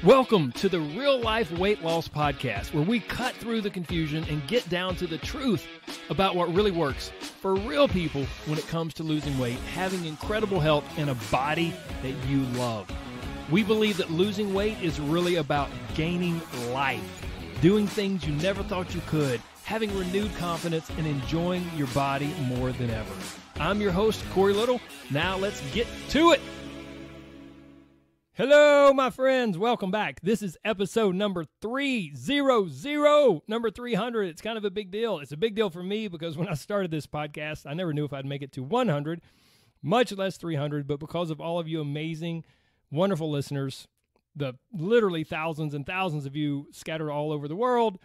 Welcome to the Real Life Weight Loss Podcast, where we cut through the confusion and get down to the truth about what really works for real people when it comes to losing weight, having incredible health, and a body that you love. We believe that losing weight is really about gaining life, doing things you never thought you could, having renewed confidence, and enjoying your body more than ever. I'm your host, Corey Little. Now let's get to it. Hello, my friends. Welcome back. This is episode number 300, number 300. It's kind of a big deal. It's a big deal for me because when I started this podcast, I never knew if I'd make it to 100, much less 300. But because of all of you amazing, wonderful listeners, the literally thousands and thousands of you scattered all over the world,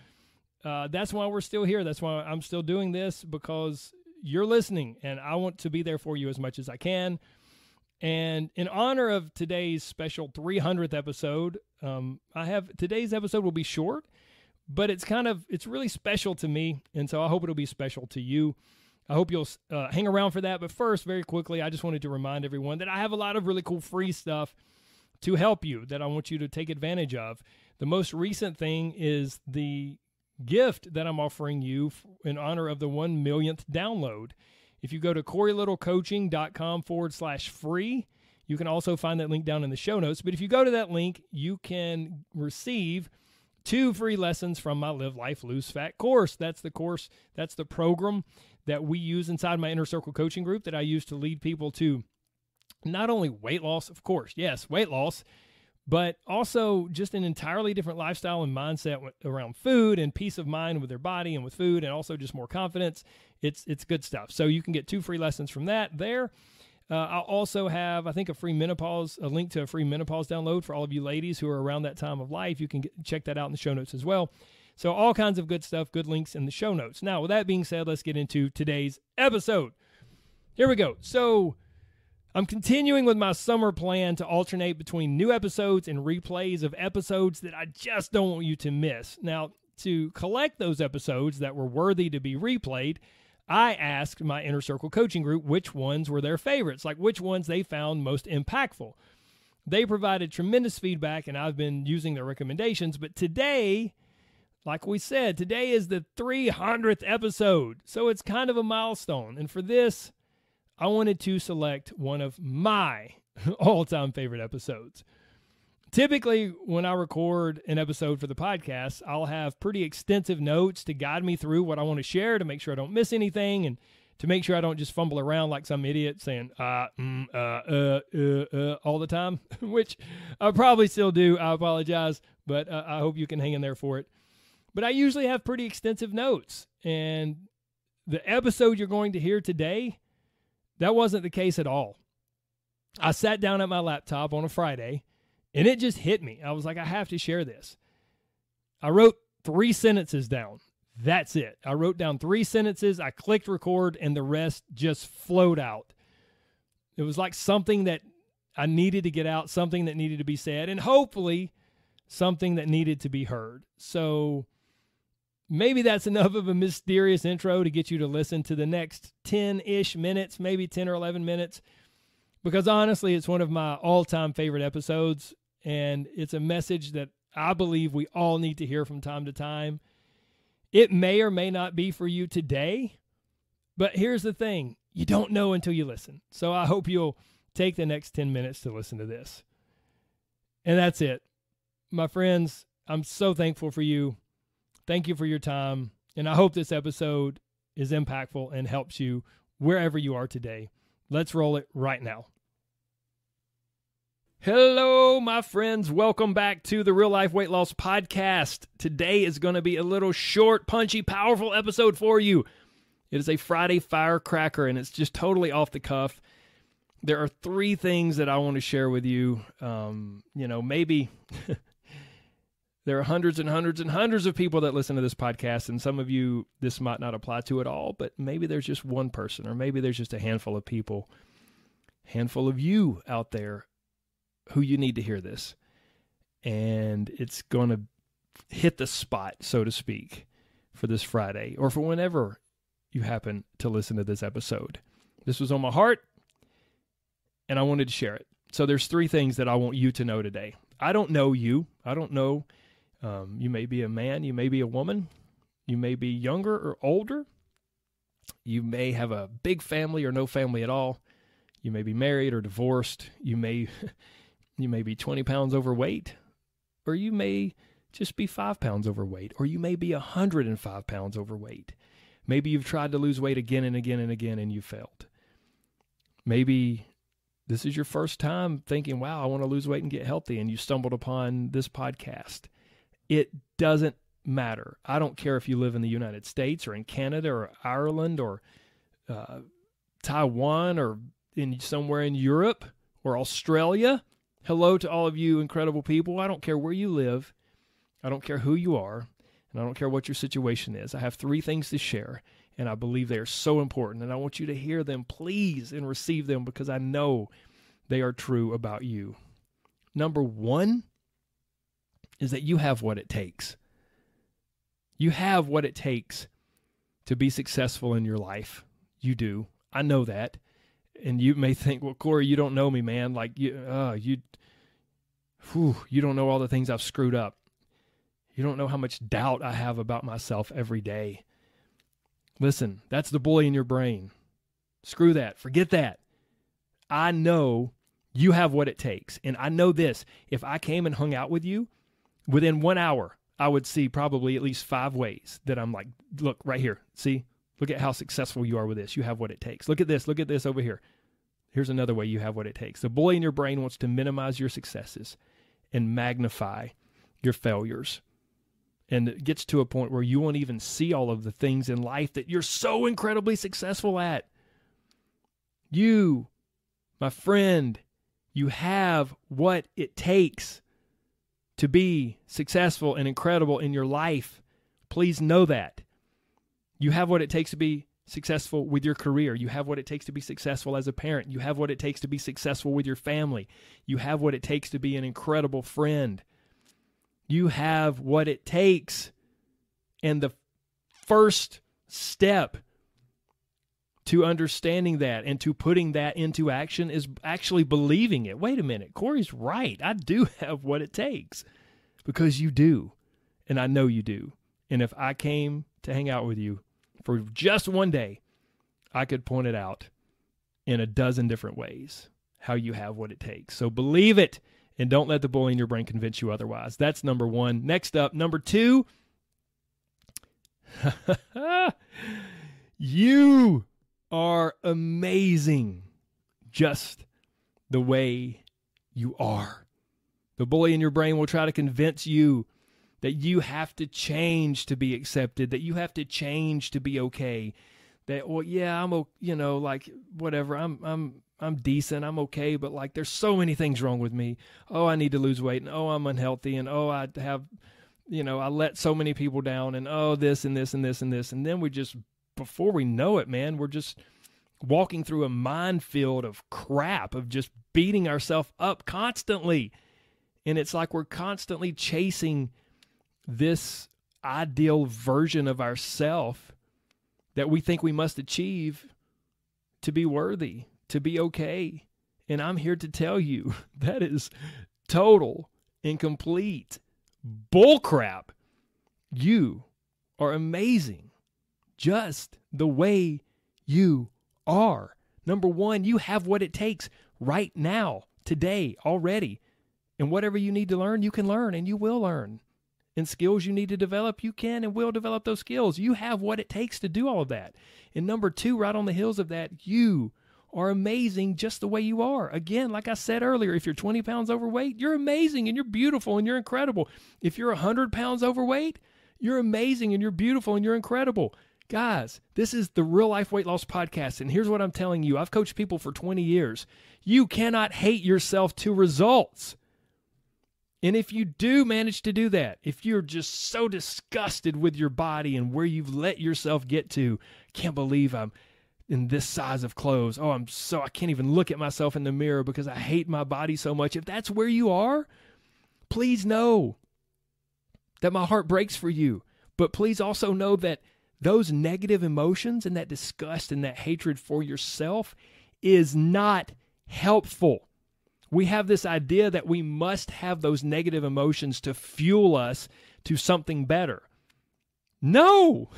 that's why we're still here. That's why I'm still doing this, because you're listening, and I want to be there for you as much as I can. And in honor of today's special 300th episode, today's episode will be short, but it's really special to me. And so I hope it'll be special to you. I hope you'll hang around for that. But first, very quickly, I just wanted to remind everyone that I have a lot of really cool free stuff to help you that I want you to take advantage of. The most recent thing is the gift that I'm offering you in honor of the 1 millionth download. If you go to CoreyLittleCoaching.com/free, you can also find that link down in the show notes. But if you go to that link, you can receive 2 free lessons from my Live Life Lose Fat course. That's the program that we use inside my Inner Circle coaching group that I use to lead people to not only weight loss, of course, yes, weight loss, but also just an entirely different lifestyle and mindset around food and peace of mind with their body and with food, and also just more confidence. It's good stuff. So you can get 2 free lessons from that there. I'll also have, I think, a link to a free menopause download for all of you ladies who are around that time of life. You can check that out in the show notes as well. So all kinds of good stuff, good links in the show notes. Now, with that being said, let's get into today's episode. Here we go. So I'm continuing with my summer plan to alternate between new episodes and replays of episodes that I just don't want you to miss. Now, to collect those episodes that were worthy to be replayed, I asked my Inner Circle coaching group which ones were their favorites, like which ones they found most impactful. They provided tremendous feedback, and I've been using their recommendations. But today, like we said, today is the 300th episode, so it's kind of a milestone. And for this, I wanted to select one of my all-time favorite episodes. Typically, when I record an episode for the podcast, I'll have pretty extensive notes to guide me through what I want to share to make sure I don't miss anything and to make sure I don't just fumble around like some idiot saying, all the time, which I probably still do. I apologize, but I hope you can hang in there for it. But I usually have pretty extensive notes, and the episode you're going to hear today, that wasn't the case at all. I sat down at my laptop on a Friday, and it just hit me. I was like, I have to share this. I wrote 3 sentences down. That's it. I wrote down 3 sentences. I clicked record, and the rest just flowed out. It was like something that I needed to get out, something that needed to be said, and hopefully something that needed to be heard. So maybe that's enough of a mysterious intro to get you to listen to the next 10-ish minutes, maybe 10 or 11 minutes, because honestly, it's one of my all-time favorite episodes, and it's a message that I believe we all need to hear from time to time. It may or may not be for you today, but here's the thing. You don't know until you listen. So I hope you'll take the next 10 minutes to listen to this. And that's it. My friends, I'm so thankful for you. Thank you for your time, and I hope this episode is impactful and helps you wherever you are today. Let's roll it right now. Hello, my friends. Welcome back to the Real Life Weight Loss Podcast. Today is going to be a little short, punchy, powerful episode for you. It is a Friday firecracker, and it's just totally off the cuff. There are 3 things that I want to share with you. Maybe there are hundreds and hundreds and hundreds of people that listen to this podcast, and some of you, this might not apply to at all, but maybe there's just one person, or maybe there's just a handful of people, handful of you out there who you need to hear this. And it's going to hit the spot, so to speak, for this Friday, or for whenever you happen to listen to this episode. This was on my heart, and I wanted to share it. So there's 3 things that I want you to know today. I don't know you. I don't know. You may be a man. You may be a woman. You may be younger or older. You may have a big family or no family at all. You may be married or divorced. You may be 20 pounds overweight, or you may just be 5 pounds overweight, or you may be 105 pounds overweight. Maybe you've tried to lose weight again and again and again and you failed. Maybe this is your first time thinking, wow, I want to lose weight and get healthy, and you stumbled upon this podcast. It doesn't matter. I don't care if you live in the United States or in Canada or Ireland or Taiwan or somewhere in Europe or Australia. Hello to all of you incredible people. I don't care where you live. I don't care who you are. And I don't care what your situation is. I have 3 things to share, and I believe they are so important. And I want you to hear them, please, and receive them, because I know they are true about you. Number 1 is that you have what it takes. You have what it takes to be successful in your life. You do. I know that. And you may think, well, Corey, you don't know me, man. Like, you don't know all the things I've screwed up. You don't know how much doubt I have about myself every day. Listen, that's the bully in your brain. Screw that. Forget that. I know you have what it takes. And I know this. If I came and hung out with you, within 1 hour, I would see probably at least 5 ways that I'm like, look, right here. See? Look at how successful you are with this. You have what it takes. Look at this. Look at this over here. Here's another way you have what it takes. The bully in your brain wants to minimize your successes and magnify your failures. And it gets to a point where you won't even see all of the things in life that you're so incredibly successful at. You, my friend, you have what it takes to be successful and incredible in your life. Please know that. You have what it takes to be successful with your career. You have what it takes to be successful as a parent. You have what it takes to be successful with your family. You have what it takes to be an incredible friend. You have what it takes. And the first step to understanding that and to putting that into action is actually believing it. Wait a minute, Corey's right. I do have what it takes, because you do. And I know you do. And if I came to hang out with you for just one day, I could point it out in a dozen different ways, how you have what it takes. So believe it, and don't let the bully in your brain convince you otherwise. That's number 1. Next up, number 2, you are amazing just the way you are. The bully in your brain will try to convince you that you have to change to be accepted, that you have to change to be okay, that, well, yeah, like, whatever, I'm decent, I'm okay, but like, there's so many things wrong with me. Oh, I need to lose weight, and oh, I'm unhealthy, and oh, I have, I let so many people down, and oh, this and this and this and this, and then before we know it, man, we're just walking through a minefield of crap, of just beating ourselves up constantly. And it's like we're constantly chasing this ideal version of ourselves that we think we must achieve to be worthy, to be okay. And I'm here to tell you that is total and complete bullcrap. You are amazing just the way you are. Number 1, you have what it takes right now, today, already. And whatever you need to learn, you can learn, and you will learn. And skills you need to develop, you can and will develop those skills. You have what it takes to do all of that. And number 2, right on the heels of that, you are amazing just the way you are. Again, like I said earlier, if you're 20 pounds overweight, you're amazing and you're beautiful and you're incredible. If you're 100 pounds overweight, you're amazing and you're beautiful and you're incredible. Guys, this is the Real Life Weight Loss Podcast, and here's what I'm telling you. I've coached people for 20 years. You cannot hate yourself to results. And if you do manage to do that, if you're just so disgusted with your body and where you've let yourself get to, can't believe I'm in this size of clothes. Oh, I can't even look at myself in the mirror because I hate my body so much. If that's where you are, please know that my heart breaks for you. But please also know that those negative emotions and that disgust and that hatred for yourself is not helpful. We have this idea that we must have those negative emotions to fuel us to something better. No,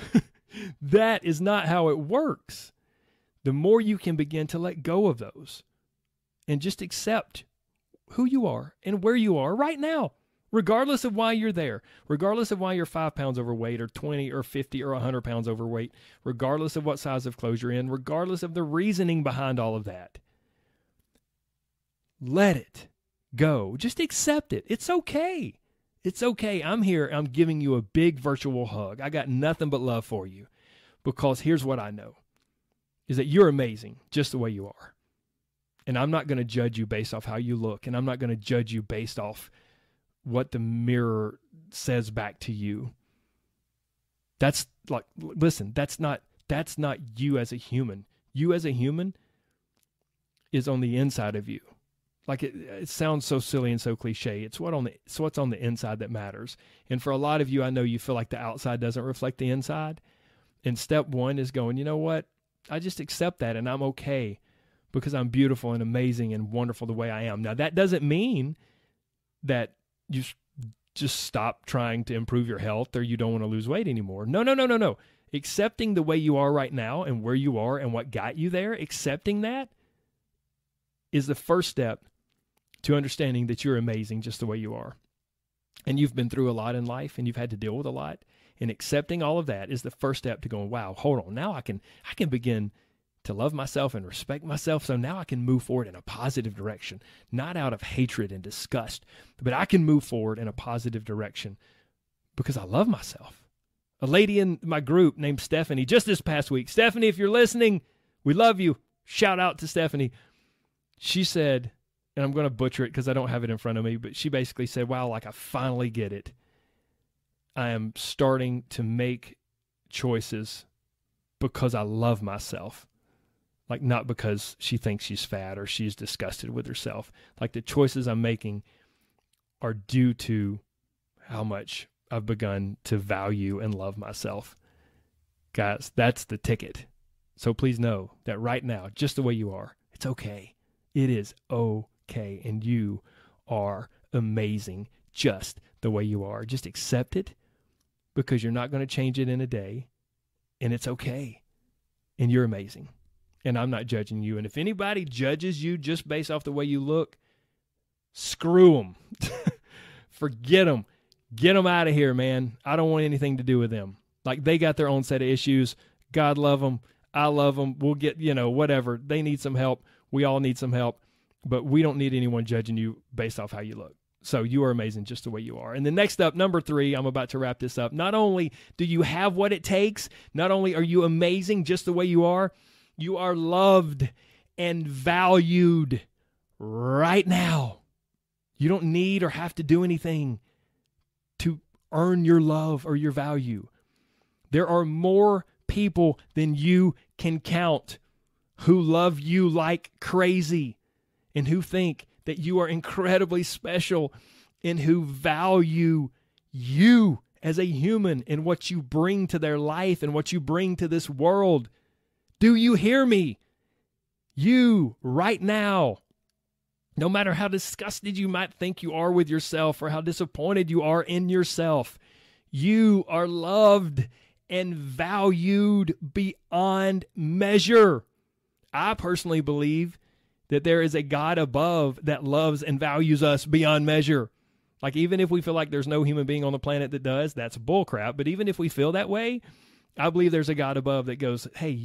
that is not how it works. The more you can begin to let go of those and just accept who you are and where you are right now, regardless of why you're there, regardless of why you're 5 pounds overweight or 20 or 50 or 100 pounds overweight, regardless of what size of clothes you're in, regardless of the reasoning behind all of that. Let it go. Just accept it. It's okay. It's okay. I'm here. I'm giving you a big virtual hug. I got nothing but love for you, because here's what I know, is that you're amazing just the way you are. And I'm not going to judge you based off how you look, and I'm not going to judge you based off what the mirror says back to you. That's like, listen, that's not you as a human. You as a human is on the inside of you. Like it sounds so silly and so cliche. It's what's on the inside that matters. And for a lot of you, I know you feel like the outside doesn't reflect the inside. And step one is going, you know what? I just accept that, and I'm okay because I'm beautiful and amazing and wonderful the way I am. Now, that doesn't mean that you just stop trying to improve your health or you don't want to lose weight anymore. No. Accepting the way you are right now and where you are and what got you there, accepting that is the first step to understanding that you're amazing just the way you are. And you've been through a lot in life and you've had to deal with a lot. And accepting all of that is the first step to going, wow, hold on. Now I can begin to love myself and respect myself. So now I can move forward in a positive direction, not out of hatred and disgust, but I can move forward in a positive direction because I love myself. A lady in my group named Stephanie, just this past week, Stephanie, if you're listening, we love you. Shout out to Stephanie. She said, and I'm going to butcher it because I don't have it in front of me, but she basically said, wow, like I finally get it. I am starting to make choices because I love myself. Like not because she thinks she's fat or she's disgusted with herself. Like the choices I'm making are due to how much I've begun to value and love myself. Guys, that's the ticket. So please know that right now, just the way you are, it's okay. It is okay. And you are amazing just the way you are. Just accept it because you're not going to change it in a day. And it's okay. And you're amazing. And I'm not judging you. And if anybody judges you just based off the way you look, screw them. Forget them. Get them out of here, man. I don't want anything to do with them. Like they got their own set of issues. God love them. I love them. We'll get, whatever. They need some help. We all need some help. But we don't need anyone judging you based off how you look. So you are amazing just the way you are. And then next up, number 3, I'm about to wrap this up. Not only do you have what it takes, not only are you amazing just the way you are loved and valued right now. You don't need or have to do anything to earn your love or your value. There are more people than you can count who love you like crazy and who think that you are incredibly special and who value you as a human and what you bring to their life and what you bring to this world. Do you hear me? You, right now, no matter how disgusted you might think you are with yourself or how disappointed you are in yourself, you are loved and valued beyond measure. I personally believe that there is a God above that loves and values us beyond measure. Like even if we feel like there's no human being on the planet that does, that's bullcrap. But even if we feel that way, I believe there's a God above that goes, hey,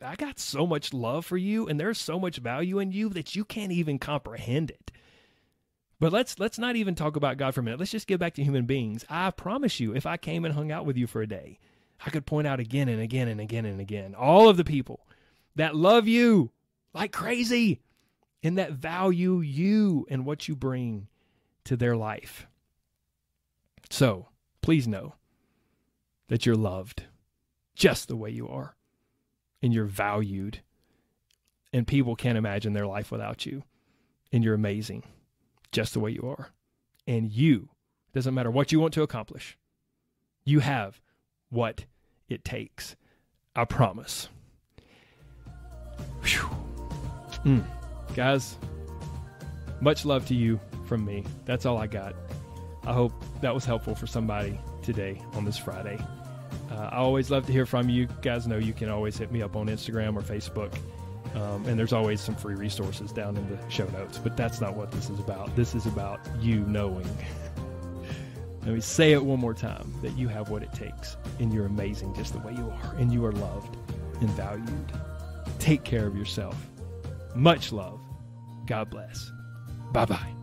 I got so much love for you and there's so much value in you that you can't even comprehend it. But let's not even talk about God for a minute. Let's just get back to human beings. I promise you, if I came and hung out with you for a day, I could point out again and again and again and again all of the people that love you like crazy and that value you and what you bring to their life. So please know that you're loved just the way you are, and you're valued, and people can't imagine their life without you, and you're amazing just the way you are. And you, doesn't matter what you want to accomplish, you have what it takes. I promise. Whew. Guys, much love to you from me. That's all I got. I hope that was helpful for somebody today on this Friday. I always love to hear from you. You guys know you can always hit me up on Instagram or Facebook. And there's always some free resources down in the show notes. But that's not what this is about. This is about you knowing. Let me say it one more time, that you have what it takes, and you're amazing just the way you are, and you are loved and valued. Take care of yourself. Much love. God bless. Bye-bye.